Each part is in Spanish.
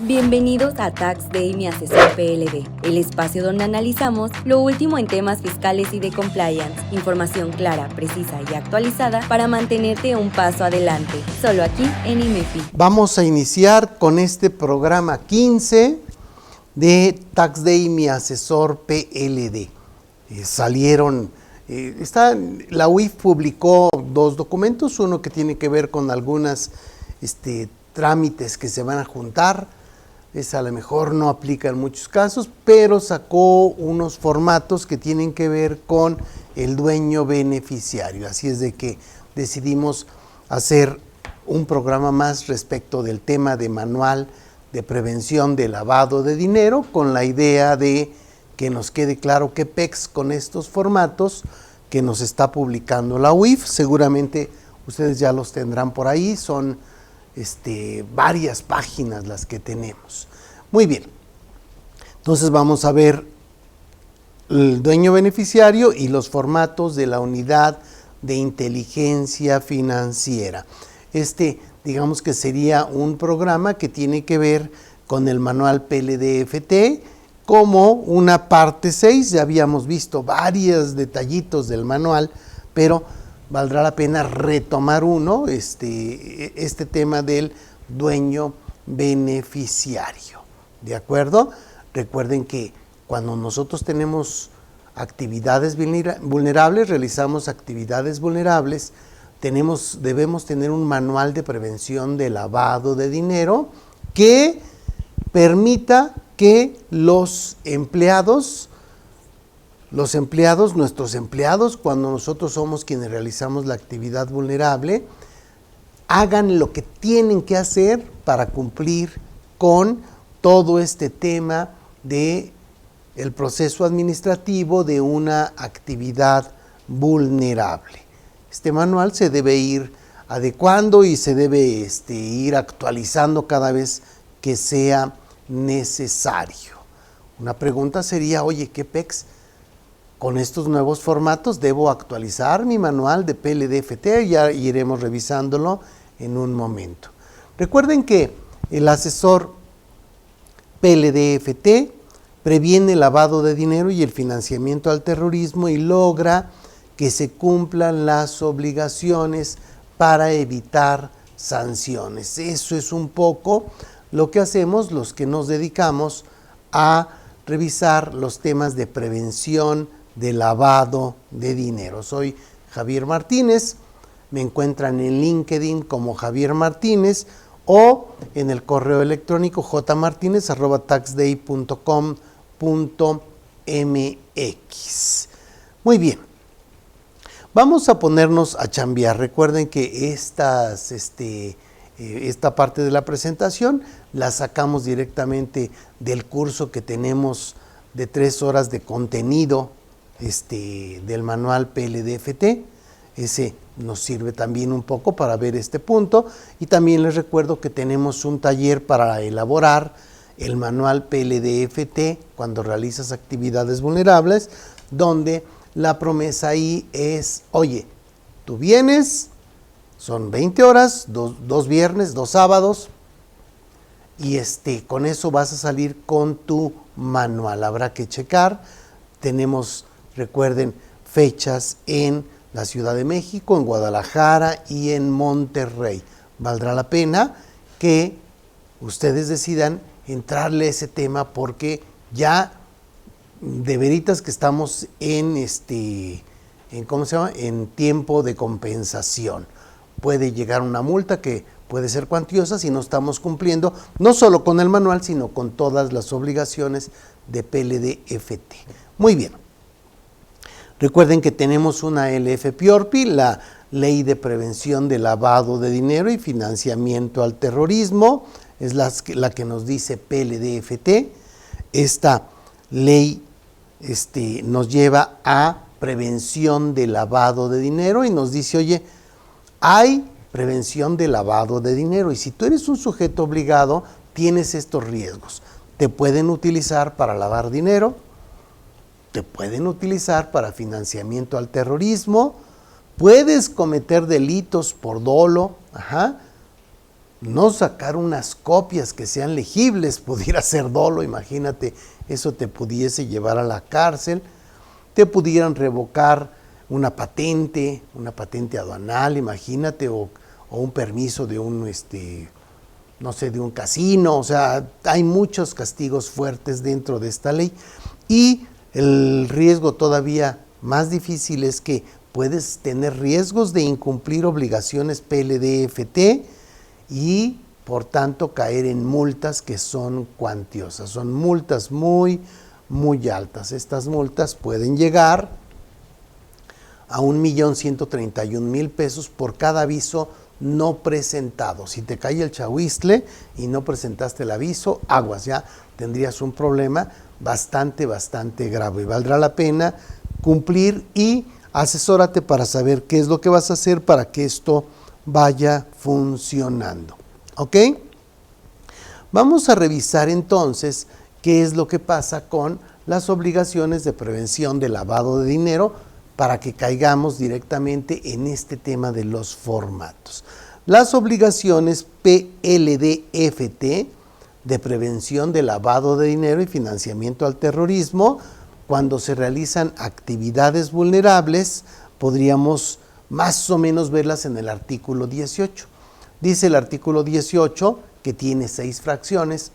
Bienvenidos a Tax Day, mi asesor PLD, el espacio donde analizamos lo último en temas fiscales y de compliance, información clara, precisa y actualizada para mantenerte un paso adelante, solo aquí en IMEFI. Vamos a iniciar con este programa 15 de Tax Day, mi asesor PLD. La UIF publicó dos documentos, uno que tiene que ver con algunas trámites que se van a juntar. Esa a lo mejor no aplica en muchos casos, pero sacó unos formatos que tienen que ver con el dueño beneficiario. Así es de que decidimos hacer un programa más respecto del tema de manual de prevención de lavado de dinero, con la idea de que nos quede claro qué pex con estos formatos que nos está publicando la UIF. Seguramente ustedes ya los tendrán por ahí, son varias páginas las que tenemos. Muy bien, entonces vamos a ver el dueño beneficiario y los formatos de la unidad de inteligencia financiera. Digamos que sería un programa que tiene que ver con el manual PLD-FT como una parte 6. Ya habíamos visto varios detallitos del manual, pero valdrá la pena retomar este tema del dueño beneficiario. ¿De acuerdo? Recuerden que cuando nosotros tenemos actividades vulnerables, realizamos actividades vulnerables, debemos tener un manual de prevención de lavado de dinero que permita que nuestros empleados, cuando nosotros somos quienes realizamos la actividad vulnerable, hagan lo que tienen que hacer para cumplir con todo este tema de el proceso administrativo de una actividad vulnerable. Este manual se debe ir adecuando y se debe ir actualizando cada vez que sea necesario. Una pregunta sería, oye, ¿qué pex? Con estos nuevos formatos debo actualizar mi manual de PLD-FT, ya iremos revisándolo en un momento. Recuerden que el asesor PLD-FT previene el lavado de dinero y el financiamiento al terrorismo y logra que se cumplan las obligaciones para evitar sanciones. Eso es un poco lo que hacemos los que nos dedicamos a revisar los temas de prevención de lavado de dinero. Soy Javier Martínez, me encuentran en LinkedIn como Javier Martínez o en el correo electrónico jmartinez@taxday.com.mx. Muy bien, vamos a ponernos a chambear. Recuerden que esta parte de la presentación la sacamos directamente del curso que tenemos de 3 horas de contenido del manual PLD-FT. Ese nos sirve también un poco para ver este punto, y también les recuerdo que tenemos un taller para elaborar el manual PLD-FT cuando realizas actividades vulnerables, donde la promesa ahí es, oye, tú vienes, son 20 horas, 2 viernes, 2 sábados, y con eso vas a salir con tu manual. Habrá que checar, tenemos, recuerden, fechas en la Ciudad de México, en Guadalajara y en Monterrey. Valdrá la pena que ustedes decidan entrarle a ese tema, porque ya de veritas que estamos en tiempo de compensación. Puede llegar una multa que puede ser cuantiosa si no estamos cumpliendo no solo con el manual, sino con todas las obligaciones de PLD-FT. Muy bien. Recuerden que tenemos una LFPORPI, la Ley de Prevención de Lavado de Dinero y Financiamiento al Terrorismo, es la que nos dice PLD-FT. Esta ley nos lleva a prevención de lavado de dinero y nos dice, oye, hay prevención de lavado de dinero y si tú eres un sujeto obligado, tienes estos riesgos. Te pueden utilizar para lavar dinero, te pueden utilizar para financiamiento al terrorismo, puedes cometer delitos por dolo, no sacar unas copias que sean legibles pudiera ser dolo, imagínate, eso te pudiese llevar a la cárcel, te pudieran revocar una patente aduanal, imagínate, o un permiso de un, no sé, de un casino, o sea, hay muchos castigos fuertes dentro de esta ley. Y el riesgo todavía más difícil es que puedes tener riesgos de incumplir obligaciones PLD-FT y por tanto caer en multas que son cuantiosas, son multas muy, muy altas. Estas multas pueden llegar a 1,131,000 pesos por cada aviso no presentado. Si te cae el chahuizcle y no presentaste el aviso, aguas, ya tendrías un problema bastante grave. Valdrá la pena cumplir y asesórate para saber qué es lo que vas a hacer para que esto vaya funcionando. ¿Ok? Vamos a revisar entonces qué es lo que pasa con las obligaciones de prevención de lavado de dinero para que caigamos directamente en este tema de los formatos. Las obligaciones PLD-FT de prevención de lavado de dinero y financiamiento al terrorismo, cuando se realizan actividades vulnerables, podríamos más o menos verlas en el artículo 18. Dice el artículo 18 que tiene 6 fracciones.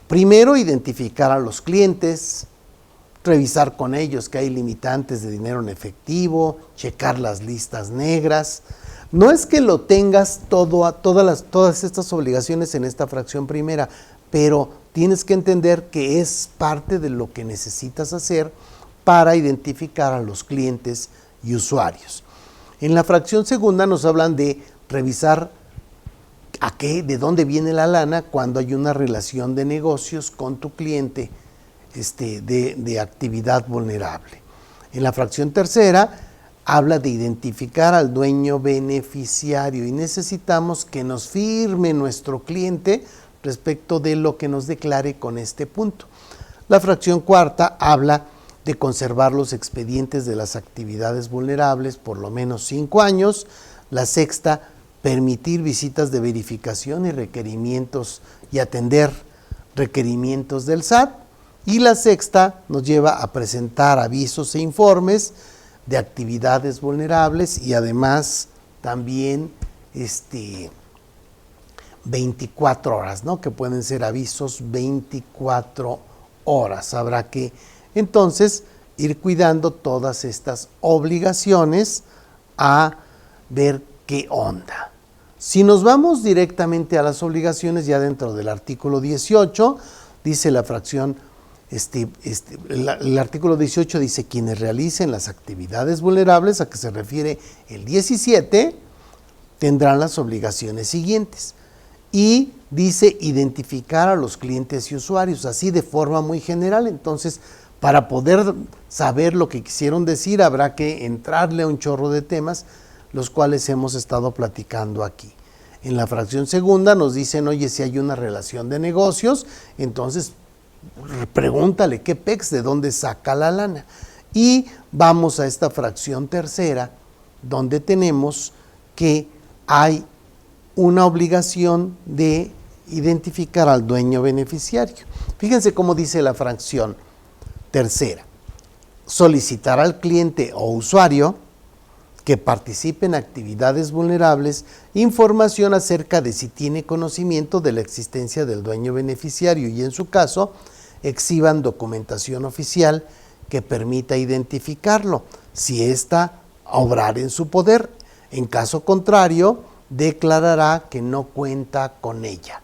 Primero, identificar a los clientes, revisar con ellos que hay limitantes de dinero en efectivo, checar las listas negras. No es que lo tengas todas estas obligaciones en esta fracción primera, pero tienes que entender que es parte de lo que necesitas hacer para identificar a los clientes y usuarios. En la fracción segunda nos hablan de revisar de dónde viene la lana cuando hay una relación de negocios con tu cliente de actividad vulnerable. En la fracción tercera habla de identificar al dueño beneficiario y necesitamos que nos firme nuestro cliente respecto de lo que nos declare con este punto. La fracción cuarta habla de conservar los expedientes de las actividades vulnerables por lo menos 5 años. La sexta, permitir visitas de verificación y requerimientos y atender requerimientos del SAT. Y la sexta nos lleva a presentar avisos e informes de actividades vulnerables y además también 24 horas, ¿no? Que pueden ser avisos 24 horas. Habrá que entonces ir cuidando todas estas obligaciones a ver qué onda. Si nos vamos directamente a las obligaciones, ya dentro del artículo 18, dice la fracción, el artículo 18 dice quienes realicen las actividades vulnerables, a que se refiere el 17, tendrán las obligaciones siguientes. Y dice identificar a los clientes y usuarios, así de forma muy general. Entonces, para poder saber lo que quisieron decir, habrá que entrarle a un chorro de temas, los cuales hemos estado platicando aquí. En la fracción segunda nos dicen, oye, si hay una relación de negocios, entonces pregúntale qué pex, de dónde saca la lana. Y vamos a esta fracción tercera, donde tenemos que hay una obligación de identificar al dueño beneficiario. Fíjense cómo dice la fracción tercera. Solicitar al cliente o usuario que participe en actividades vulnerables información acerca de si tiene conocimiento de la existencia del dueño beneficiario y en su caso exhiban documentación oficial que permita identificarlo, si ésta obrar en su poder. En caso contrario, declarará que no cuenta con ella.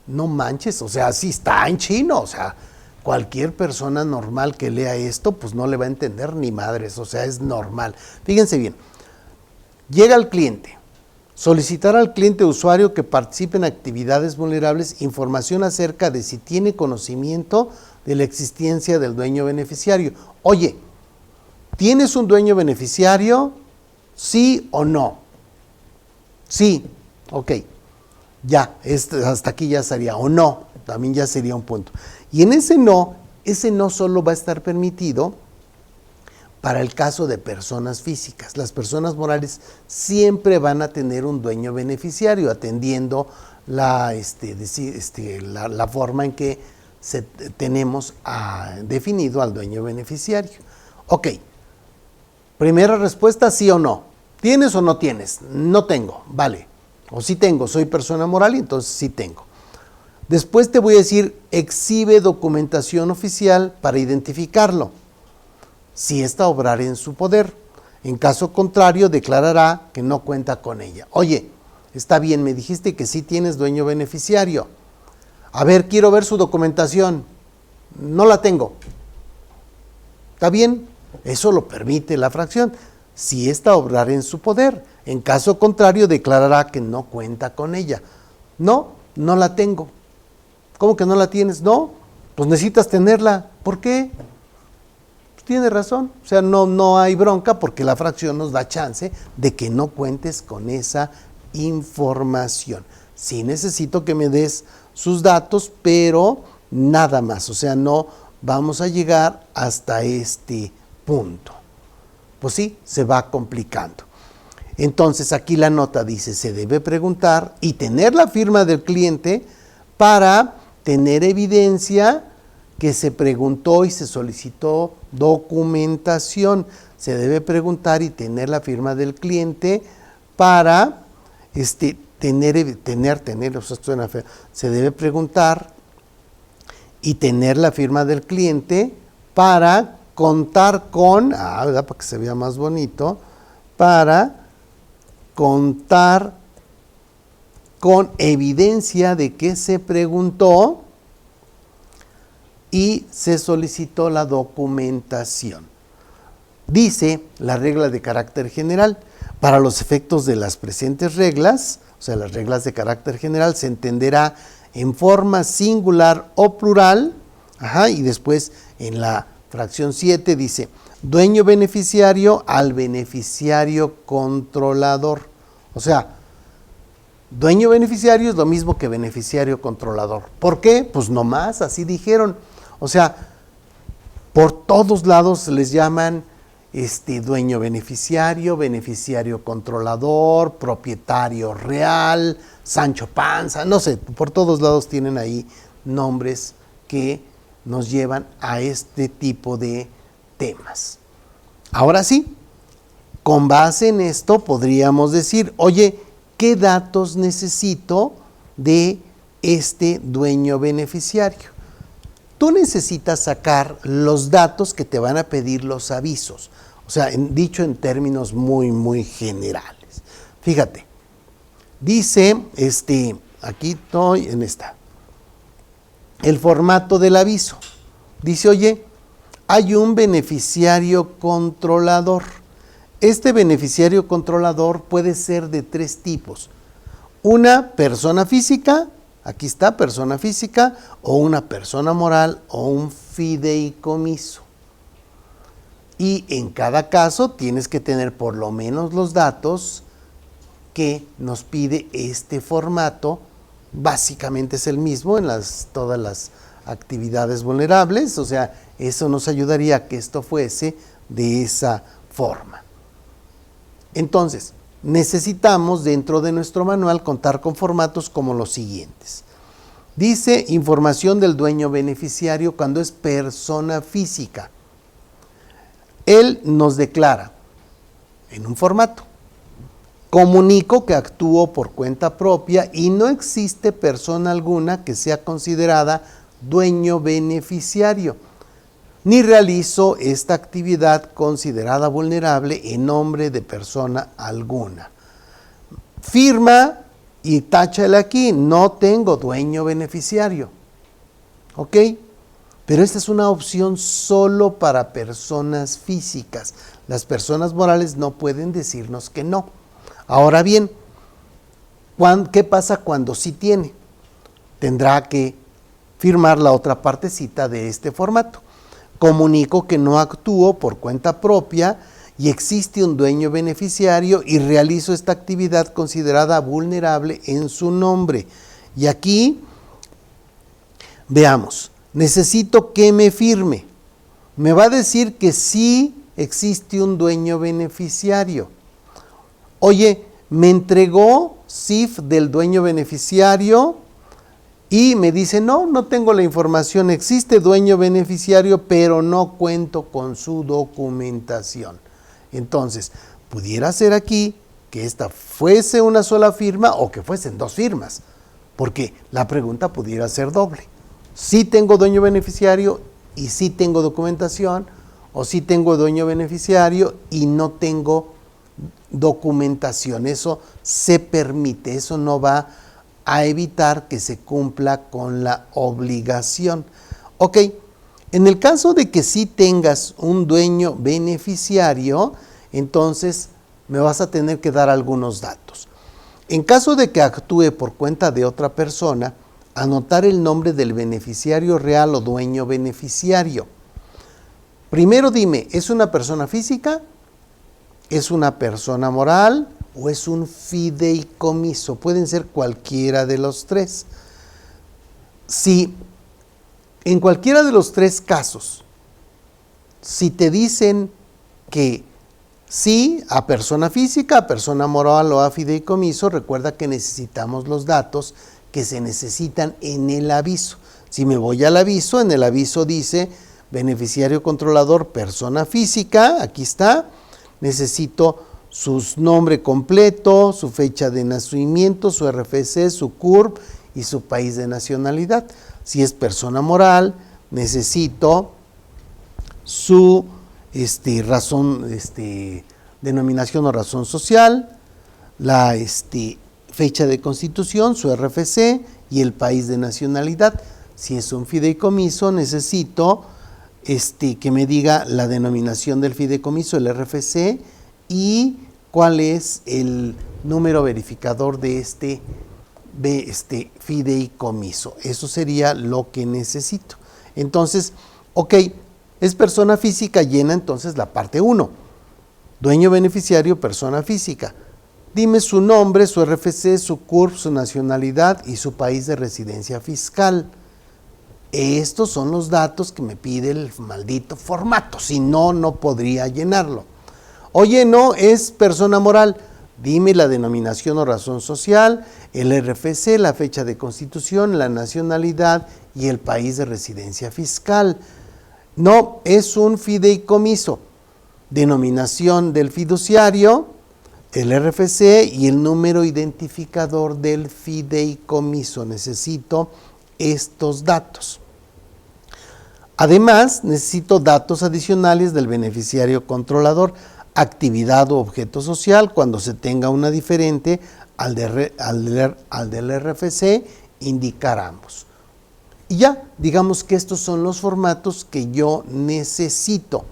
No manches, o sea, sí está en chino, o sea, cualquier persona normal que lea esto, pues no le va a entender ni madres, o sea, es normal. Fíjense bien, llega el cliente, solicitar al cliente usuario que participe en actividades vulnerables información acerca de si tiene conocimiento de la existencia del dueño beneficiario. Oye, ¿tienes un dueño beneficiario? ¿Sí o no? Sí, ok, ya, hasta aquí ya sería, o no, también ya sería un punto. Y en ese no solo va a estar permitido para el caso de personas físicas. Las personas morales siempre van a tener un dueño beneficiario, atendiendo la forma en que tenemos definido al dueño beneficiario. Ok, primera respuesta, sí o no. ¿Tienes o no tienes? No tengo, vale. O sí tengo, soy persona moral y entonces sí tengo. Después te voy a decir, exhibe documentación oficial para identificarlo, si ésta obrare en su poder. En caso contrario, declarará que no cuenta con ella. Oye, está bien, me dijiste que sí tienes dueño beneficiario. A ver, quiero ver su documentación. No la tengo. ¿Está bien? Eso lo permite la fracción, si ésta obrare en su poder. En caso contrario, declarará que no cuenta con ella. No, no la tengo. ¿Cómo que no la tienes? No, pues necesitas tenerla. ¿Por qué? Pues tiene razón. O sea, no hay bronca porque la fracción nos da chance de que no cuentes con esa información. Sí necesito que me des sus datos, pero nada más. O sea, no vamos a llegar hasta este punto. Pues sí, se va complicando. Entonces aquí la nota dice, se debe preguntar y tener la firma del cliente para tener evidencia que se preguntó y se solicitó documentación. Se debe preguntar y tener la firma del cliente para se debe preguntar y tener la firma del cliente para contar con, ¿verdad? Para que se vea más bonito, para contar con evidencia de que se preguntó y se solicitó la documentación. Dice la regla de carácter general, para los efectos de las presentes reglas, o sea, las reglas de carácter general, se entenderá en forma singular o plural, y después en la fracción 7 dice, dueño beneficiario al beneficiario controlador. O sea, dueño beneficiario es lo mismo que beneficiario controlador. ¿Por qué? Pues nomás, así dijeron. O sea, por todos lados les llaman dueño beneficiario, beneficiario controlador, propietario real, Sancho Panza, no sé, por todos lados tienen ahí nombres que nos llevan a este tipo de temas. Ahora sí, con base en esto podríamos decir, oye, ¿qué datos necesito de este dueño beneficiario? Tú necesitas sacar los datos que te van a pedir los avisos, o sea, dicho en términos muy, muy generales. Fíjate, dice, aquí estoy en esta, el formato del aviso. Dice, oye, hay un beneficiario controlador. Este beneficiario controlador puede ser de 3 tipos. Una persona física, aquí está, persona física, o una persona moral, o un fideicomiso. Y en cada caso tienes que tener por lo menos los datos que nos pide este formato. Básicamente es el mismo en todas las actividades vulnerables, o sea, eso nos ayudaría a que esto fuese de esa forma. Entonces, necesitamos dentro de nuestro manual contar con formatos como los siguientes. Dice información del dueño beneficiario cuando es persona física. Él nos declara en un formato. Comunico que actúo por cuenta propia y no existe persona alguna que sea considerada dueño beneficiario, ni realizo esta actividad considerada vulnerable en nombre de persona alguna. Firma y táchale aquí, no tengo dueño beneficiario. ¿Ok? Pero esta es una opción solo para personas físicas. Las personas morales no pueden decirnos que no. Ahora bien, ¿qué pasa cuando sí tiene? Tendrá que firmar la otra partecita de este formato. Comunico que no actúo por cuenta propia y existe un dueño beneficiario y realizo esta actividad considerada vulnerable en su nombre. Y aquí, veamos, necesito que me firme. Me va a decir que sí existe un dueño beneficiario. Oye, me entregó CIF del dueño beneficiario y me dice, no tengo la información, existe dueño beneficiario, pero no cuento con su documentación. Entonces, pudiera ser aquí que esta fuese una sola firma o que fuesen dos firmas, porque la pregunta pudiera ser doble. Sí tengo dueño beneficiario y sí tengo documentación, o sí tengo dueño beneficiario y no tengo documentación. Eso se permite, eso no va a evitar que se cumpla con la obligación. Ok, en el caso de que sí tengas un dueño beneficiario, entonces me vas a tener que dar algunos datos. En caso de que actúe por cuenta de otra persona, anotar el nombre del beneficiario real o dueño beneficiario. Primero dime, ¿es una persona física? ¿Es una persona moral? ¿O es un fideicomiso? Pueden ser cualquiera de los tres. Si en cualquiera de los tres casos, si te dicen que sí a persona física, a persona moral o a fideicomiso, recuerda que necesitamos los datos que se necesitan en el aviso. Si me voy al aviso, en el aviso dice beneficiario controlador, persona física, aquí está, necesito su nombre completo, su fecha de nacimiento, su RFC, su CURP y su país de nacionalidad. Si es persona moral, necesito su razón, denominación o razón social, la fecha de constitución, su RFC y el país de nacionalidad. Si es un fideicomiso, necesito que me diga la denominación del fideicomiso, el RFC, y cuál es el número verificador de este fideicomiso. Eso sería lo que necesito. Entonces, ok, es persona física, llena entonces la parte 1. Dueño beneficiario, persona física. Dime su nombre, su RFC, su CURP, su nacionalidad y su país de residencia fiscal. Estos son los datos que me pide el maldito formato, si no, no podría llenarlo. Oye, no, es persona moral. Dime la denominación o razón social, el RFC, la fecha de constitución, la nacionalidad y el país de residencia fiscal. No, es un fideicomiso. Denominación del fiduciario, el RFC y el número identificador del fideicomiso. Necesito estos datos. Además, necesito datos adicionales del beneficiario controlador, actividad o objeto social, cuando se tenga una diferente al del RFC, indicar ambos. Y ya, digamos que estos son los formatos que yo necesito.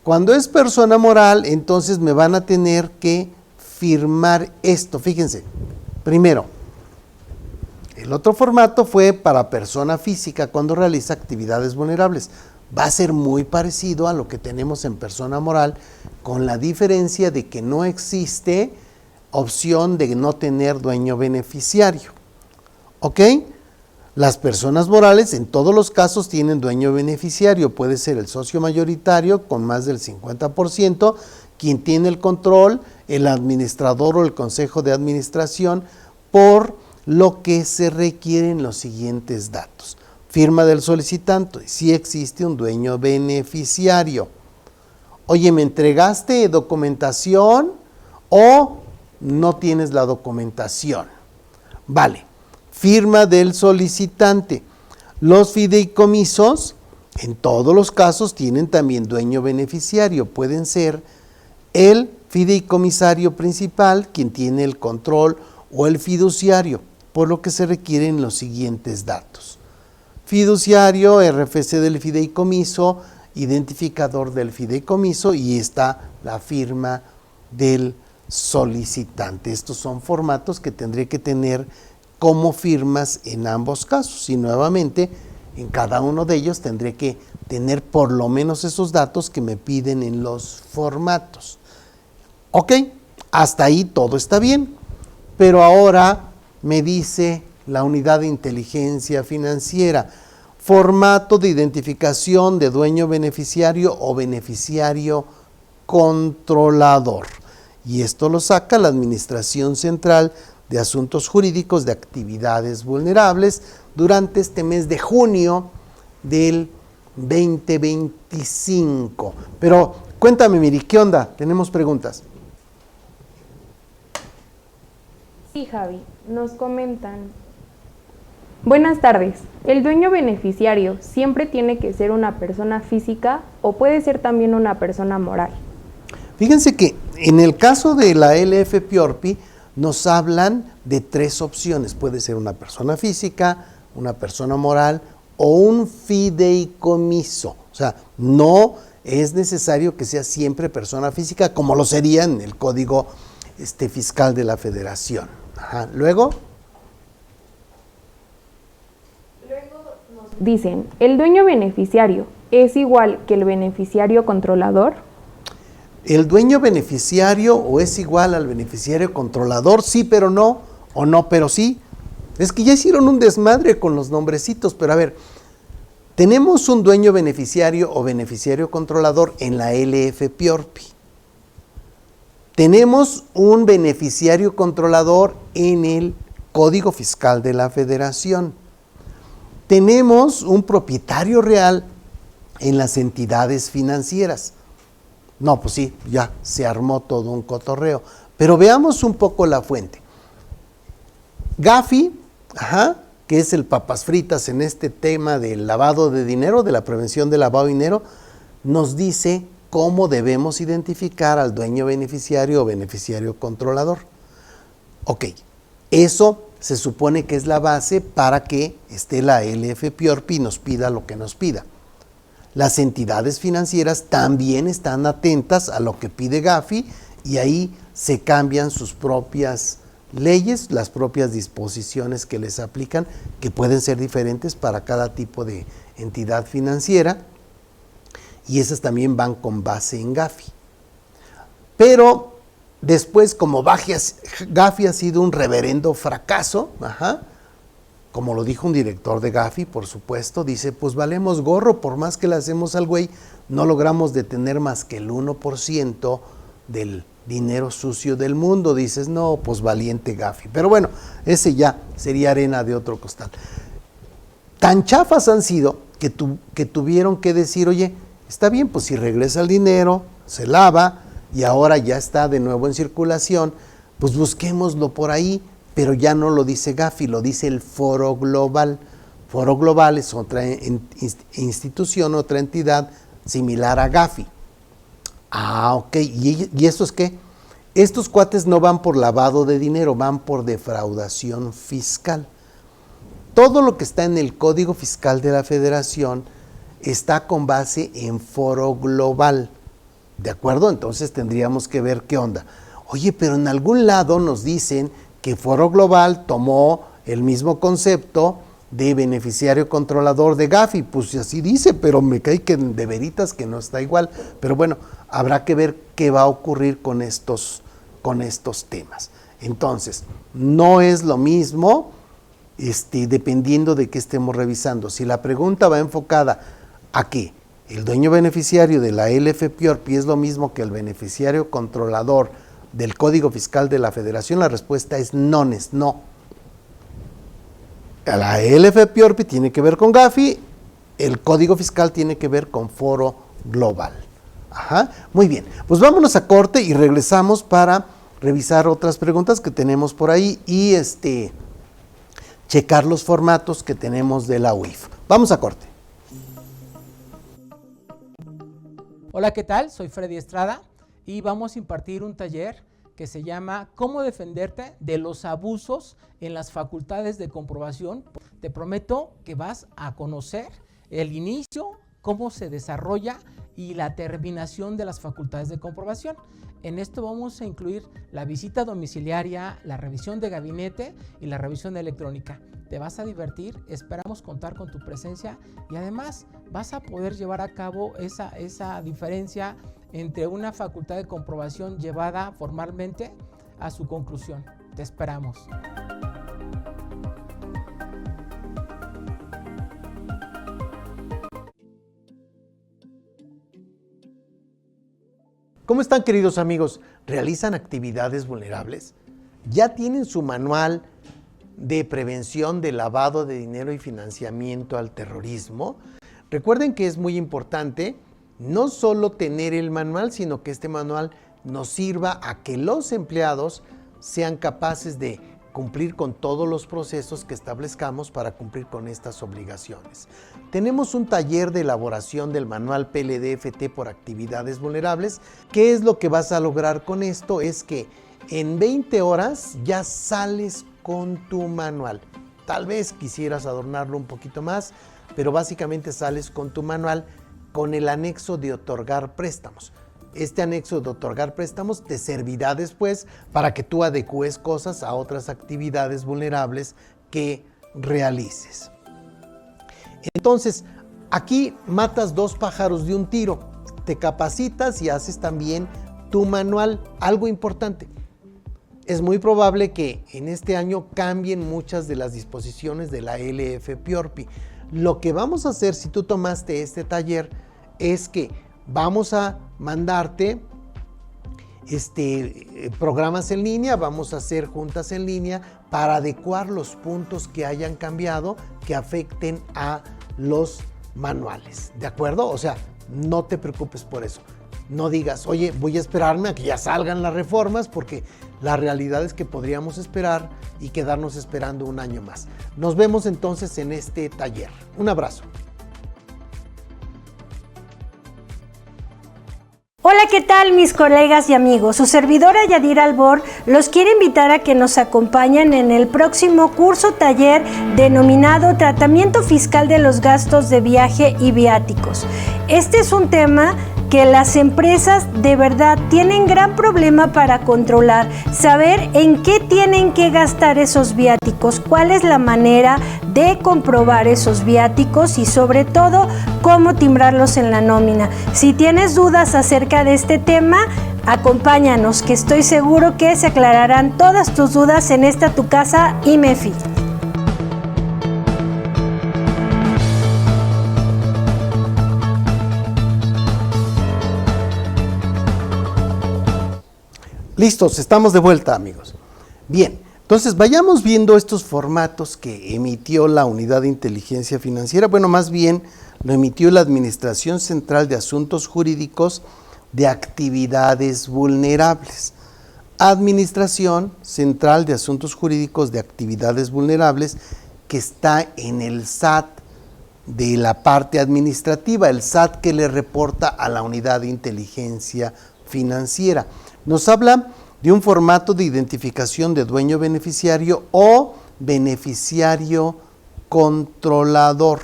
Cuando es persona moral, entonces me van a tener que firmar esto. Fíjense, primero, el otro formato fue para persona física cuando realiza actividades vulnerables. Va a ser muy parecido a lo que tenemos en persona moral, con la diferencia de que no existe opción de no tener dueño beneficiario. ¿Ok? Las personas morales en todos los casos tienen dueño beneficiario. Puede ser el socio mayoritario con más del 50%, quien tiene el control, el administrador o el consejo de administración, por lo que se requieren los siguientes datos. Firma del solicitante, si existe un dueño beneficiario. Oye, ¿me entregaste documentación o no tienes la documentación? Vale. Firma del solicitante. Los fideicomisos, en todos los casos, tienen también dueño beneficiario. Pueden ser el fideicomisario principal, quien tiene el control, o el fiduciario, por lo que se requieren los siguientes datos. Fiduciario, RFC del fideicomiso, identificador del fideicomiso y está la firma del solicitante. Estos son formatos que tendré que tener como firmas en ambos casos y nuevamente en cada uno de ellos tendré que tener por lo menos esos datos que me piden en los formatos. Ok, hasta ahí todo está bien, pero ahora me dice la unidad de inteligencia financiera, formato de identificación de dueño beneficiario o beneficiario controlador. Y esto lo saca la Administración Central de Asuntos Jurídicos de Actividades Vulnerables durante este mes de junio del 2025. Pero cuéntame, Miri, ¿qué onda? Tenemos preguntas. Sí, Javi, nos comentan. Buenas tardes. ¿El dueño beneficiario siempre tiene que ser una persona física o puede ser también una persona moral? Fíjense que en el caso de la LF Piorpi nos hablan de 3 opciones. Puede ser una persona física, una persona moral o un fideicomiso. O sea, no es necesario que sea siempre persona física como lo sería en el Código Fiscal de la Federación. Ajá. Luego nos dicen, ¿el dueño beneficiario es igual que el beneficiario controlador? ¿El dueño beneficiario o es igual al beneficiario controlador? Sí, pero no, o no, pero sí. Es que ya hicieron un desmadre con los nombrecitos, pero a ver, tenemos un dueño beneficiario o beneficiario controlador en la LF Piorpi. Tenemos un beneficiario controlador en el Código Fiscal de la Federación. Tenemos un propietario real en las entidades financieras. No, pues sí, ya se armó todo un cotorreo. Pero veamos un poco la fuente. Gafi, que es el papas fritas en este tema del lavado de dinero, de la prevención del lavado de dinero, nos dice cómo debemos identificar al dueño beneficiario o beneficiario controlador. Ok, eso se supone que es la base para que esté la LF Piorpi y nos pida lo que nos pida. Las entidades financieras también están atentas a lo que pide Gafi y ahí se cambian sus propias leyes, las propias disposiciones que les aplican, que pueden ser diferentes para cada tipo de entidad financiera, y esas también van con base en Gafi. Pero después, como Gafi ha sido un reverendo fracaso, como lo dijo un director de Gafi, por supuesto, dice, pues valemos gorro, por más que le hacemos al güey, no logramos detener más que el 1% del dinero sucio del mundo. Dices, no, pues valiente Gafi. Pero bueno, ese ya sería arena de otro costal. Tan chafas han sido que tuvieron que decir, oye, está bien, pues si regresa el dinero, se lava y ahora ya está de nuevo en circulación, pues busquémoslo por ahí. Pero ya no lo dice Gafi, lo dice el Foro Global. Foro Global es otra institución, otra entidad similar a Gafi. Ok. ¿Y esto es qué? Estos cuates no van por lavado de dinero, van por defraudación fiscal. Todo lo que está en el Código Fiscal de la Federación está con base en Foro Global. ¿De acuerdo? Entonces tendríamos que ver qué onda. Oye, pero en algún lado nos dicen que Foro Global tomó el mismo concepto de beneficiario controlador de Gafi, pues así dice, pero me cae que de veritas que no está igual. Pero bueno, habrá que ver qué va a ocurrir con estos temas. Entonces, no es lo mismo, dependiendo de qué estemos revisando. Si la pregunta va enfocada a que el dueño beneficiario de la LF Piorpi es lo mismo que el beneficiario controlador del Código Fiscal de la Federación, la respuesta es no. La LF Piorpi tiene que ver con Gafi, el Código Fiscal tiene que ver con Foro Global. Muy bien, pues vámonos a corte y regresamos para revisar otras preguntas que tenemos por ahí y checar los formatos que tenemos de la UIF. Vamos a corte. Hola, ¿qué tal? Soy Freddy Estrada y vamos a impartir un taller que se llama ¿Cómo defenderte de los abusos en las facultades de comprobación? Te prometo que vas a conocer el inicio, cómo se desarrolla y la terminación de las facultades de comprobación. En esto vamos a incluir la visita domiciliaria, la revisión de gabinete y la revisión electrónica. Te vas a divertir, esperamos contar con tu presencia y además vas a poder llevar a cabo esa diferencia entre una facultad de comprobación llevada formalmente a su conclusión. Te esperamos. ¿Cómo están, queridos amigos? ¿Realizan actividades vulnerables? ¿Ya tienen su manual de prevención de lavado de dinero y financiamiento al terrorismo? Recuerden que es muy importante no solo tener el manual, sino que este manual nos sirva a que los empleados sean capaces de cumplir con todos los procesos que establezcamos para cumplir con estas obligaciones. Tenemos un taller de elaboración del manual PLDFT por actividades vulnerables. ¿Qué es lo que vas a lograr con esto? Es que en 20 horas ya sales con tu manual. Tal vez quisieras adornarlo un poquito más, pero básicamente sales con tu manual con el anexo de otorgar préstamos. Este anexo de otorgar préstamos te servirá después para que tú adecúes cosas a otras actividades vulnerables que realices. Entonces, aquí matas dos pájaros de un tiro. Te capacitas y haces también tu manual. Algo importante. Es muy probable que en este año cambien muchas de las disposiciones de la LFPORPI. Lo que vamos a hacer si tú tomaste este taller es que vamos a mandarte programas en línea, vamos a hacer juntas en línea para adecuar los puntos que hayan cambiado que afecten a los manuales, ¿de acuerdo? O sea, no te preocupes por eso. No digas, oye, voy a esperarme a que ya salgan las reformas, porque la realidad es que podríamos esperar y quedarnos esperando un año más. Nos vemos entonces en este taller. Un abrazo. Hola, ¿qué tal mis colegas y amigos? Su servidora Yadira Albor los quiere invitar a que nos acompañen en el próximo curso taller denominado Tratamiento Fiscal de los Gastos de Viaje y Viáticos. Este es un tema que las empresas de verdad tienen gran problema para controlar, saber en qué tienen que gastar esos viáticos, cuál es la manera de comprobar esos viáticos y sobre todo cómo timbrarlos en la nómina. Si tienes dudas acerca de este tema, acompáñanos, que estoy seguro que se aclararán todas tus dudas en esta tu casa IMEFI. Listos, estamos de vuelta, amigos. Bien, entonces vayamos viendo estos formatos que emitió la Unidad de Inteligencia Financiera. Bueno, más bien lo emitió la Administración Central de Asuntos Jurídicos de Actividades Vulnerables. Administración Central de Asuntos Jurídicos de Actividades Vulnerables, que está en el SAT de la parte administrativa, el SAT que le reporta a la Unidad de Inteligencia Financiera. Nos habla de un formato de identificación de dueño beneficiario o beneficiario controlador.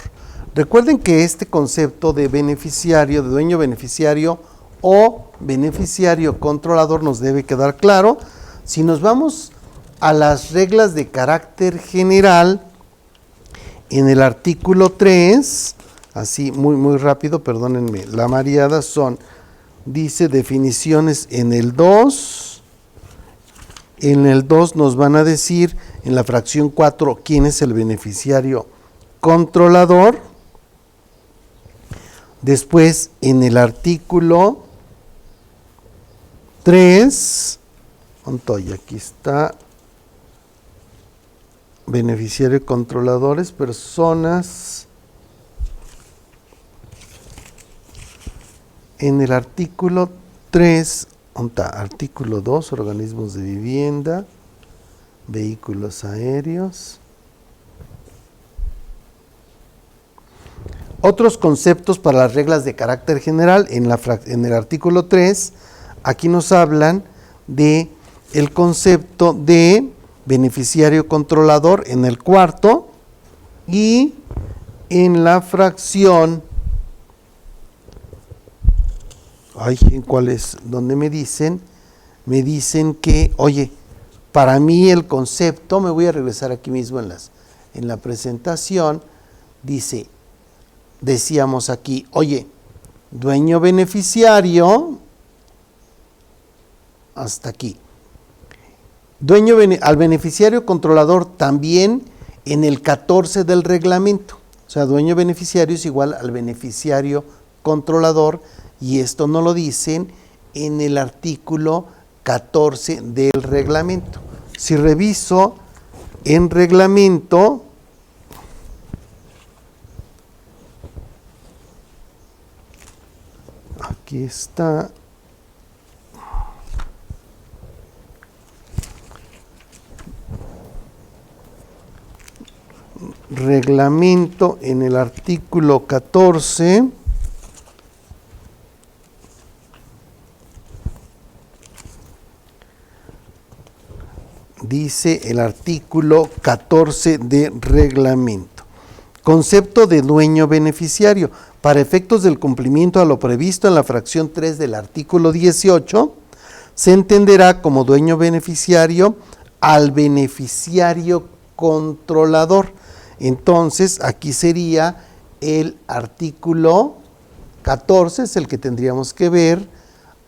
Recuerden que este concepto de beneficiario, de dueño beneficiario o beneficiario controlador nos debe quedar claro. Si nos vamos a las reglas de carácter general, en el artículo 3, así muy rápido, perdónenme la mareada, dice definiciones en el 2. En el 2 nos van a decir en la fracción 4 quién es el beneficiario controlador. Después en el artículo 3, aquí está, beneficiario controladores, personas. En el artículo 3, artículo 2, organismos de vivienda, vehículos aéreos. Otros conceptos para las reglas de carácter general, en el artículo 3, aquí nos hablan de el concepto de beneficiario controlador en el 4, y en la fracción, ¿en cuál es? Donde me dicen que, oye, para mí el concepto, me voy a regresar aquí mismo en la presentación, decíamos aquí, oye, dueño beneficiario, hasta aquí. Al beneficiario controlador también en el 14 del reglamento. O sea, dueño beneficiario es igual al beneficiario controlador, y esto no lo dicen en el artículo 14 del reglamento. Si reviso en reglamento, aquí está. Reglamento en el artículo 14. Dice el artículo 14 de reglamento. Concepto de dueño beneficiario. Para efectos del cumplimiento a lo previsto en la fracción 3 del artículo 18, se entenderá como dueño beneficiario al beneficiario controlador. Entonces, aquí sería el artículo 14, es el que tendríamos que ver,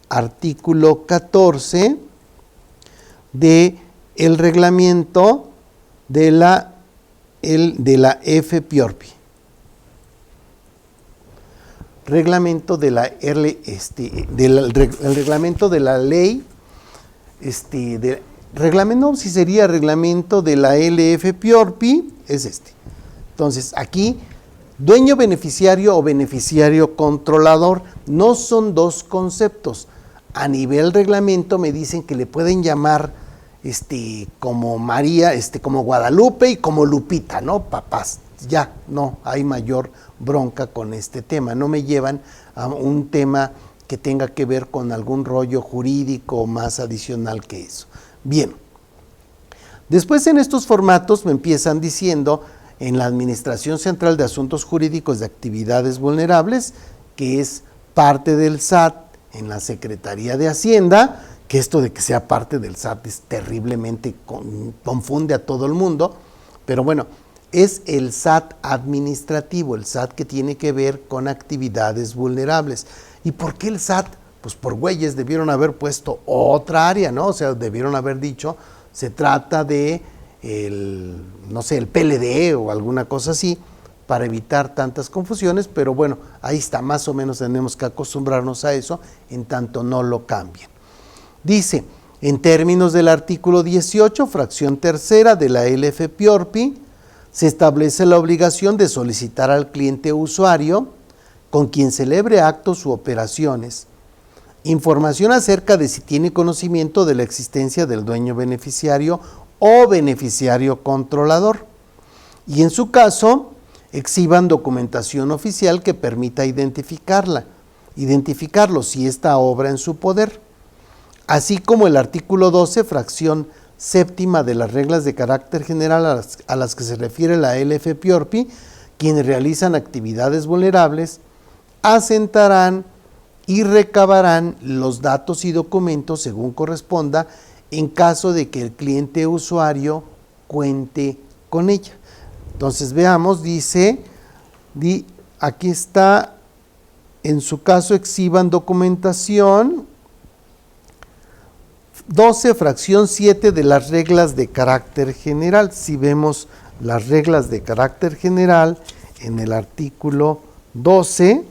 artículo 14 de el reglamento de la FPORPI. Reglamento de la el reglamento de la ley, reglamento, no, si sería reglamento de la LFPORPI, es este. Entonces, aquí, dueño beneficiario o beneficiario controlador no son dos conceptos. A nivel reglamento me dicen que le pueden llamar como María, como Guadalupe y como Lupita, ¿no? Papás. Ya, no hay mayor bronca con este tema. No me llevan a un tema que tenga que ver con algún rollo jurídico más adicional que eso. Bien. Después en estos formatos me empiezan diciendo en la Administración Central de Asuntos Jurídicos de Actividades Vulnerables, que es parte del SAT en la Secretaría de Hacienda, que esto de que sea parte del SAT es terriblemente, confunde a todo el mundo, pero bueno, es el SAT administrativo, el SAT que tiene que ver con actividades vulnerables. ¿Y por qué el SAT? Pues por güeyes debieron haber puesto otra área, ¿no? O sea, debieron haber dicho, se trata de el PLD o alguna cosa así, para evitar tantas confusiones, pero bueno, ahí está, más o menos tenemos que acostumbrarnos a eso, en tanto no lo cambien. Dice, en términos del artículo 18, fracción tercera de la LFPORPI, se establece la obligación de solicitar al cliente usuario, con quien celebre actos u operaciones, información acerca de si tiene conocimiento de la existencia del dueño beneficiario o beneficiario controlador, y en su caso, exhiban documentación oficial que permita identificarlo si esta obra en su poder, así como el artículo 12, fracción séptima de las reglas de carácter general a las que se refiere la LFPORPI, quienes realizan actividades vulnerables, asentarán y recabarán los datos y documentos según corresponda en caso de que el cliente usuario cuente con ella. Entonces veamos, dice, aquí está, en su caso exhiban documentación, 12, fracción 7 de las reglas de carácter general. Si vemos las reglas de carácter general en el artículo 12,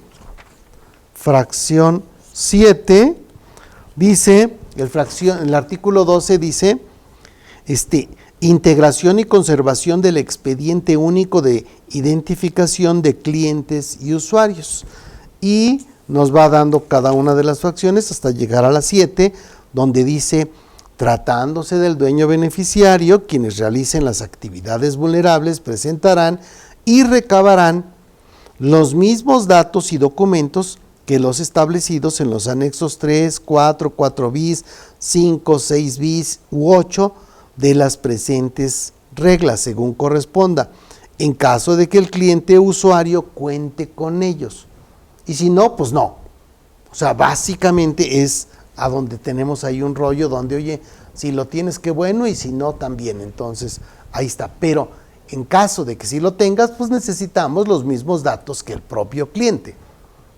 fracción 7, dice, el artículo 12 dice, integración y conservación del expediente único de identificación de clientes y usuarios. Y nos va dando cada una de las fracciones hasta llegar a las 7, donde dice, tratándose del dueño beneficiario, quienes realicen las actividades vulnerables presentarán y recabarán los mismos datos y documentos que los establecidos en los anexos 3, 4, 4 bis, 5, 6 bis u 8 de las presentes reglas, según corresponda, en caso de que el cliente usuario cuente con ellos. Y si no, pues no. O sea, básicamente es a donde tenemos ahí un rollo donde, oye, si lo tienes, qué bueno, y si no, también. Entonces, ahí está. Pero en caso de que sí lo tengas, pues necesitamos los mismos datos que el propio cliente.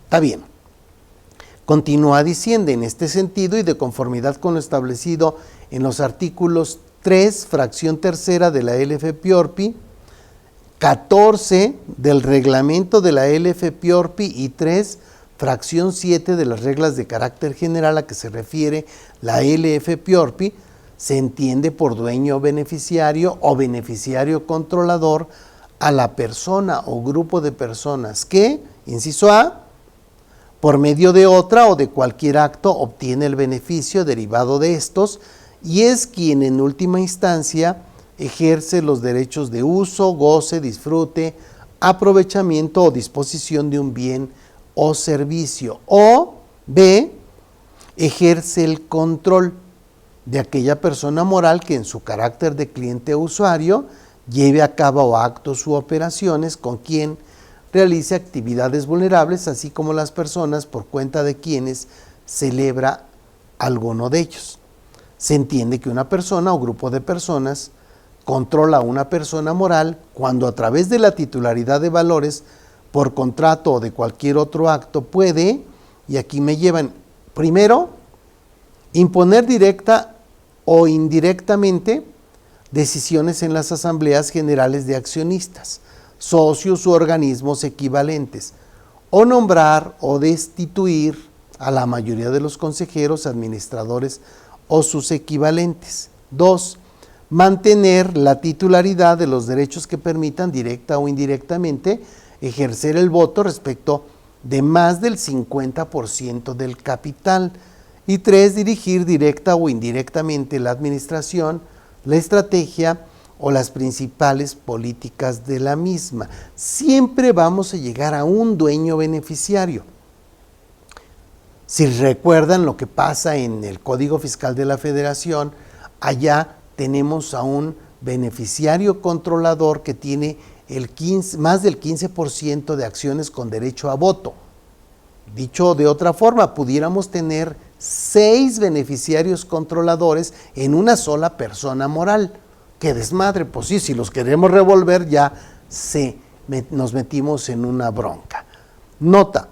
Está bien. Continúa diciendo, en este sentido y de conformidad con lo establecido en los artículos 3, fracción tercera de la LFPORPI, 14 del reglamento de la LFPORPI y 3, fracción 7 de las reglas de carácter general a que se refiere la LF Piorpi, se entiende por dueño beneficiario o beneficiario controlador a la persona o grupo de personas que, inciso A, por medio de otra o de cualquier acto obtiene el beneficio derivado de estos y es quien en última instancia ejerce los derechos de uso, goce, disfrute, aprovechamiento o disposición de un bien o servicio. O B, ejerce el control de aquella persona moral que en su carácter de cliente o usuario lleve a cabo actos u operaciones con quien realice actividades vulnerables, así como las personas por cuenta de quienes celebra alguno de ellos. Se entiende que una persona o grupo de personas controla a una persona moral cuando a través de la titularidad de valores por contrato o de cualquier otro acto puede, y aquí me llevan, primero, imponer directa o indirectamente decisiones en las asambleas generales de accionistas, socios u organismos equivalentes, o nombrar o destituir a la mayoría de los consejeros, administradores o sus equivalentes. 2. Mantener la titularidad de los derechos que permitan directa o indirectamente ejercer el voto respecto de más del 50% del capital. Y 3. Dirigir directa o indirectamente la administración, la estrategia o las principales políticas de la misma. Siempre vamos a llegar a un dueño beneficiario. Si recuerdan lo que pasa en el Código Fiscal de la Federación, allá tenemos a un beneficiario controlador que tiene más del 15% de acciones con derecho a voto. Dicho de otra forma, pudiéramos tener 6 beneficiarios controladores en una sola persona moral. ¡Qué desmadre! Pues sí, si los queremos revolver ya nos metimos en una bronca. Nota,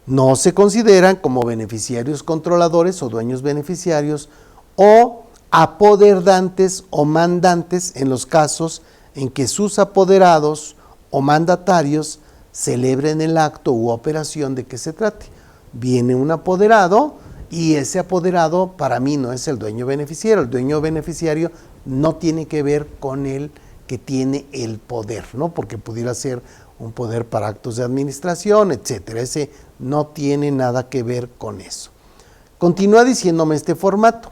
no se consideran como beneficiarios controladores o dueños beneficiarios o apoderdantes o mandantes en los casos en que sus apoderados o mandatarios celebren el acto u operación de que se trate. Viene un apoderado y ese apoderado para mí no es el dueño beneficiario. El dueño beneficiario no tiene que ver con el que tiene el poder, ¿no? Porque pudiera ser un poder para actos de administración, etcétera. Ese no tiene nada que ver con eso. Continúa diciéndome este formato.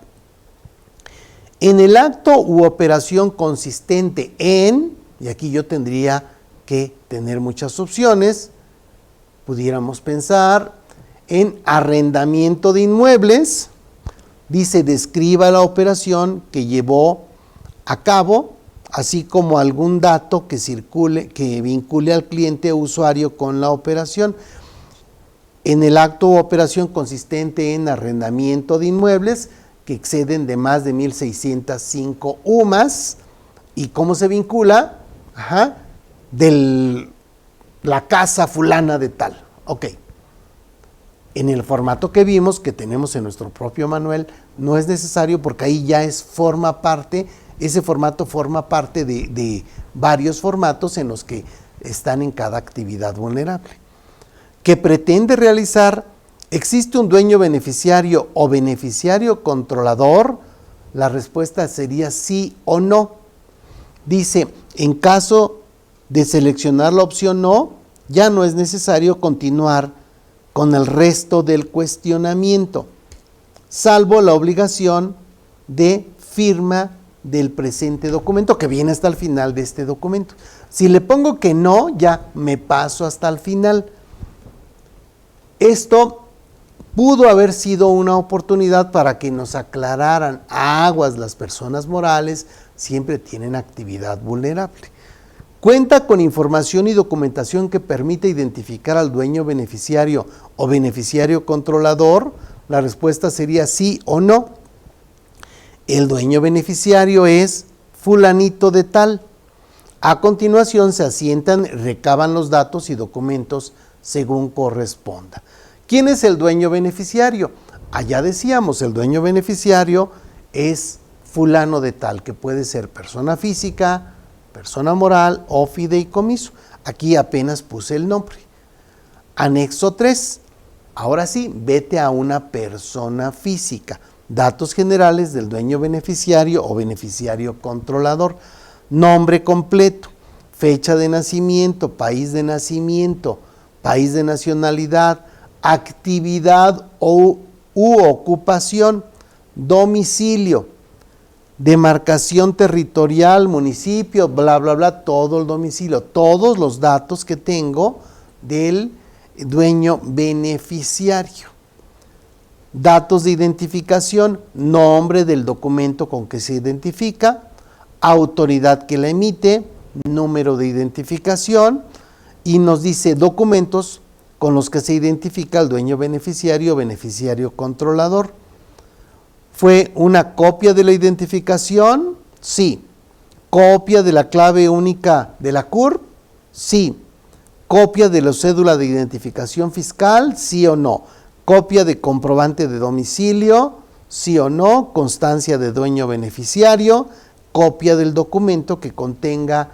En el acto u operación consistente en, y aquí yo tendría que tener muchas opciones, pudiéramos pensar en arrendamiento de inmuebles, dice describa la operación que llevó a cabo, así como algún dato que vincule al cliente o usuario con la operación. En el acto u operación consistente en arrendamiento de inmuebles que exceden de más de 1,605 UMAS, ¿y cómo se vincula? De la casa fulana de tal. Ok. En el formato que vimos, que tenemos en nuestro propio manual, no es necesario porque ahí ya forma parte, ese formato forma parte de varios formatos en los que están en cada actividad vulnerable. ¿Qué pretende realizar? ¿Existe un dueño beneficiario o beneficiario controlador? La respuesta sería sí o no. Dice, en caso de seleccionar la opción no, ya no es necesario continuar con el resto del cuestionamiento, salvo la obligación de firma del presente documento, que viene hasta el final de este documento. Si le pongo que no, ya me paso hasta el final. Esto pudo haber sido una oportunidad para que nos aclararan aguas. Las personas morales siempre tienen actividad vulnerable. ¿Cuenta con información y documentación que permite identificar al dueño beneficiario o beneficiario controlador? La respuesta sería sí o no. El dueño beneficiario es fulanito de tal. A continuación se asientan, recaban los datos y documentos según corresponda. ¿Quién es el dueño beneficiario? Allá decíamos, el dueño beneficiario es fulano de tal, que puede ser persona física, persona moral o fideicomiso. Aquí apenas puse el nombre. Anexo 3. Ahora sí, vete a una persona física. Datos generales del dueño beneficiario o beneficiario controlador. Nombre completo, fecha de nacimiento, país de nacionalidad, actividad u ocupación, domicilio, demarcación territorial, municipio, bla, bla, bla, todo el domicilio, todos los datos que tengo del dueño beneficiario. Datos de identificación, nombre del documento con que se identifica, autoridad que la emite, número de identificación, y nos dice documentos con los que se identifica el dueño beneficiario o beneficiario controlador. ¿Fue una copia de la identificación? Sí. ¿Copia de la clave única de la CURP? Sí. ¿Copia de la cédula de identificación fiscal? Sí o no. ¿Copia de comprobante de domicilio? Sí o no. ¿Constancia de dueño beneficiario? Copia del documento que contenga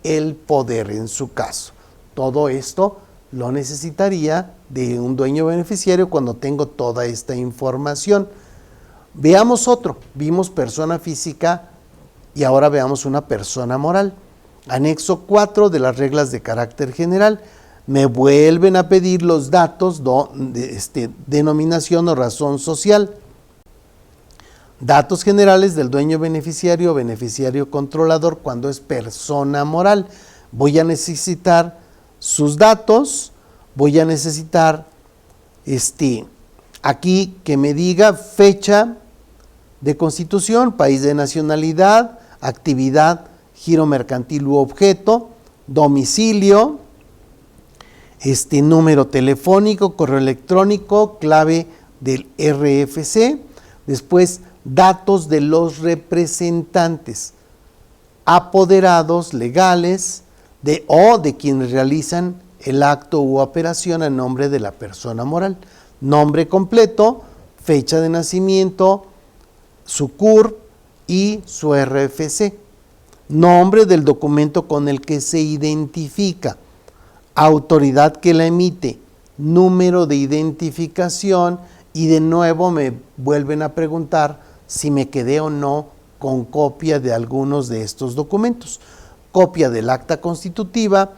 el poder en su caso. Todo esto lo necesitaría de un dueño beneficiario cuando tengo toda esta información. Veamos otro. Vimos persona física y ahora veamos una persona moral. Anexo 4 de las reglas de carácter general. Me vuelven a pedir los datos de denominación o razón social. Datos generales del dueño beneficiario o beneficiario controlador cuando es persona moral. Voy a necesitar sus datos, voy a necesitar aquí que me diga fecha de constitución, país de nacionalidad, actividad, giro mercantil u objeto, domicilio, número telefónico, correo electrónico, clave del RFC, después datos de los representantes, apoderados legales o de quienes realizan el acto u operación a nombre de la persona moral, nombre completo, fecha de nacimiento, su CURP y su RFC, nombre del documento con el que se identifica, autoridad que la emite, número de identificación y de nuevo me vuelven a preguntar si me quedé o no con copia de algunos de estos documentos. Copia del acta constitutiva,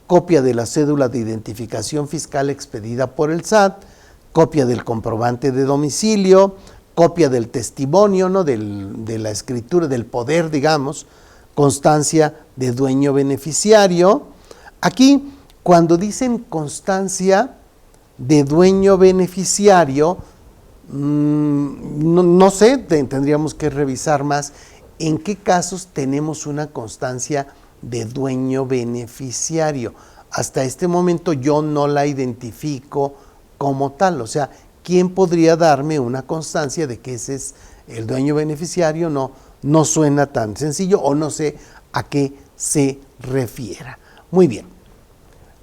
copia de la cédula de identificación fiscal expedida por el SAT, copia del comprobante de domicilio, copia del testimonio, ¿no? de la escritura, del poder, digamos, constancia de dueño beneficiario. Aquí, cuando dicen constancia de dueño beneficiario, no sé, tendríamos que revisar más en qué casos tenemos una constancia de dueño beneficiario. Hasta este momento yo no la identifico como tal, o sea, ¿quién podría darme una constancia de que ese es el dueño beneficiario? No suena tan sencillo o no sé a qué se refiera. Muy bien,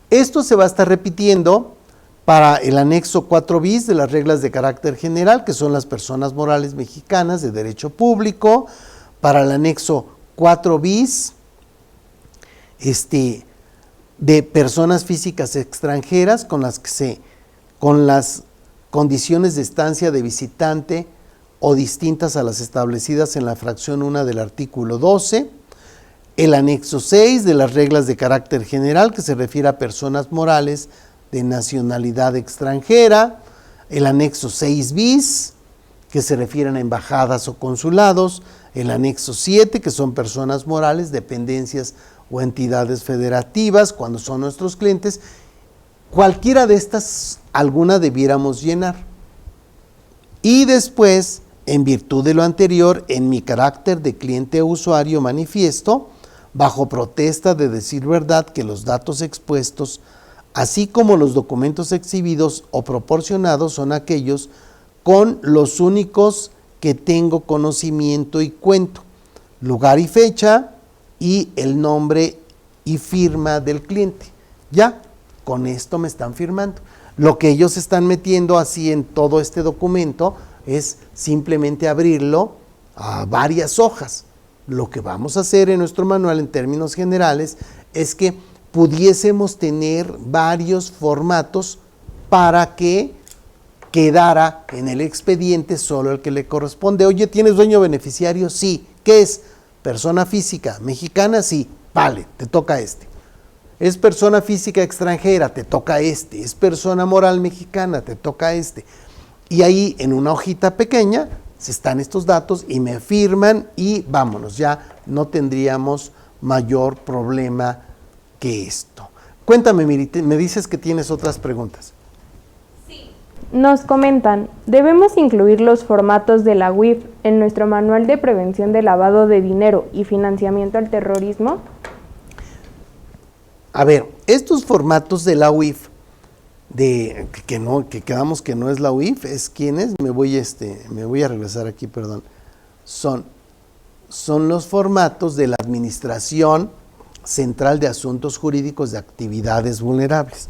esto se va a estar repitiendo para el anexo 4 bis de las reglas de carácter general, que son las personas morales mexicanas de derecho público, para el anexo 4 bis de personas físicas extranjeras con las condiciones de estancia de visitante o distintas a las establecidas en la fracción 1 del artículo 12, el anexo 6 de las reglas de carácter general que se refiere a personas morales de nacionalidad extranjera, el anexo 6 bis que se refieren a embajadas o consulados, el anexo 7 que son personas morales, dependencias o entidades federativas cuando son nuestros clientes. Cualquiera de estas, alguna debiéramos llenar. Y después, en virtud de lo anterior, en mi carácter de cliente o usuario manifiesto, bajo protesta de decir verdad que los datos expuestos, así como los documentos exhibidos o proporcionados, son aquellos con los únicos que tengo conocimiento y cuento, lugar y fecha y el nombre y firma del cliente. Ya, con esto me están firmando. Lo que ellos están metiendo así en todo este documento es simplemente abrirlo a varias hojas. Lo que vamos a hacer en nuestro manual en términos generales es que pudiésemos tener varios formatos para que quedara en el expediente solo el que le corresponde. Oye, ¿tienes dueño beneficiario? Sí. ¿Qué es? Persona física mexicana, sí. Vale, te toca este. Es persona física extranjera, te toca este. Es persona moral mexicana, te toca este. Y ahí en una hojita pequeña están estos datos y me firman y vámonos, ya no tendríamos mayor problema que esto. Cuéntame, Miri, me dices que tienes otras preguntas. Nos comentan, ¿debemos incluir los formatos de la UIF en nuestro manual de prevención de lavado de dinero y financiamiento al terrorismo? A ver, estos formatos de la UIF, que quedamos que no es la UIF, es quién es, me voy a regresar aquí, perdón. Son los formatos de la Administración Central de Asuntos Jurídicos de Actividades Vulnerables.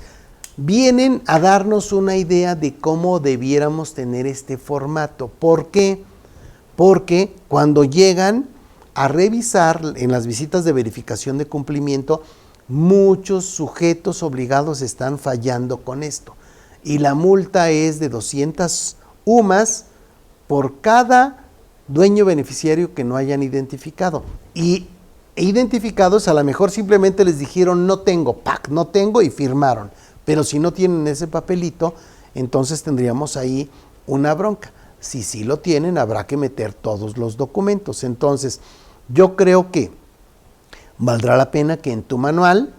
Vienen a darnos una idea de cómo debiéramos tener este formato. ¿Por qué? Porque cuando llegan a revisar en las visitas de verificación de cumplimiento, muchos sujetos obligados están fallando con esto. Y la multa es de 200 UMAS por cada dueño beneficiario que no hayan identificado. Y identificados a lo mejor simplemente les dijeron no tengo, no tengo y firmaron. Pero si no tienen ese papelito, entonces tendríamos ahí una bronca. Si sí lo tienen, habrá que meter todos los documentos. Entonces, yo creo que valdrá la pena que en tu manual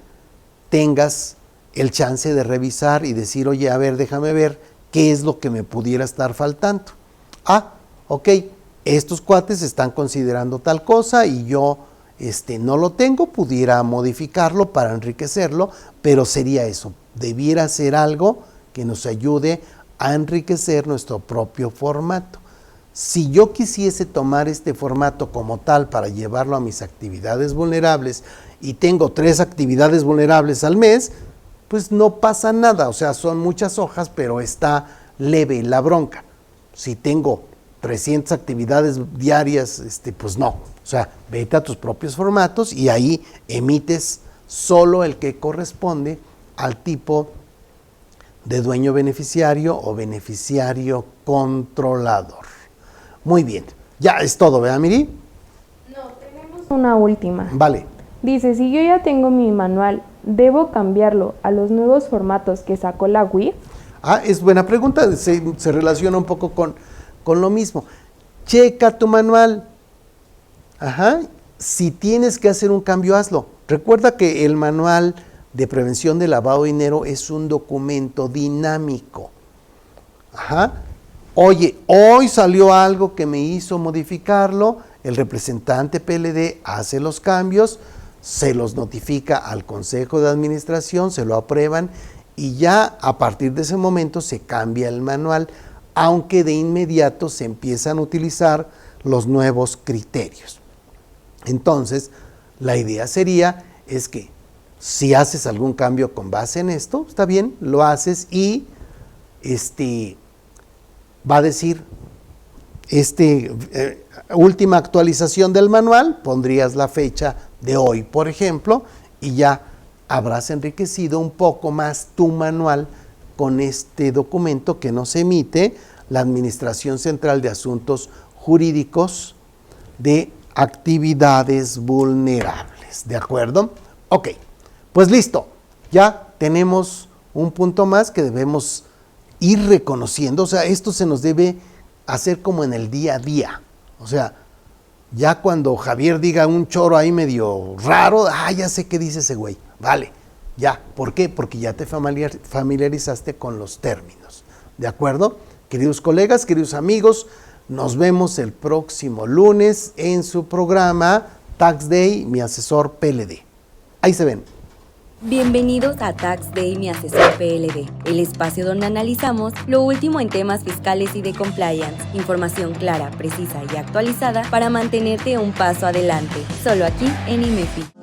tengas el chance de revisar y decir, oye, a ver, déjame ver qué es lo que me pudiera estar faltando. Ah, ok, estos cuates están considerando tal cosa y yo no lo tengo, pudiera modificarlo para enriquecerlo, pero sería eso, debiera ser algo que nos ayude a enriquecer nuestro propio formato. Si yo quisiese tomar este formato como tal para llevarlo a mis actividades vulnerables y tengo 3 actividades vulnerables al mes, pues no pasa nada, o sea, son muchas hojas, pero está leve la bronca. Si tengo 300 actividades diarias, pues no. O sea, vete a tus propios formatos y ahí emites solo el que corresponde al tipo de dueño beneficiario o beneficiario controlador. Muy bien, ya es todo, ¿verdad, Miri? No, tenemos una última. Vale. Dice, si yo ya tengo mi manual, ¿debo cambiarlo a los nuevos formatos que sacó la UIF? Ah, es buena pregunta, se relaciona un poco con lo mismo. Checa tu manual. Ajá, si tienes que hacer un cambio, hazlo. Recuerda que el manual de prevención de lavado de dinero es un documento dinámico. Ajá. Oye, hoy salió algo que me hizo modificarlo, el representante PLD hace los cambios, se los notifica al Consejo de Administración, se lo aprueban y ya a partir de ese momento se cambia el manual, aunque de inmediato se empiezan a utilizar los nuevos criterios. Entonces, la idea sería es que si haces algún cambio con base en esto, está bien, lo haces y va a decir última actualización del manual, pondrías la fecha de hoy, por ejemplo, y ya habrás enriquecido un poco más tu manual con este documento que nos emite la Administración Central de Asuntos Jurídicos de Actividades Vulnerables. ¿De acuerdo? Ok, pues listo. Ya tenemos un punto más que debemos ir reconociendo. O sea, esto se nos debe hacer como en el día a día. O sea, ya cuando Javier diga un choro ahí medio raro, ya sé qué dice ese güey. Vale, ya. ¿Por qué? Porque ya te familiarizaste con los términos. ¿De acuerdo? Queridos colegas, queridos amigos, nos vemos el próximo lunes en su programa Tax Day, mi asesor PLD. Ahí se ven. Bienvenidos a Tax Day, mi asesor PLD, el espacio donde analizamos lo último en temas fiscales y de compliance, información clara, precisa y actualizada para mantenerte un paso adelante, solo aquí en IMEFI.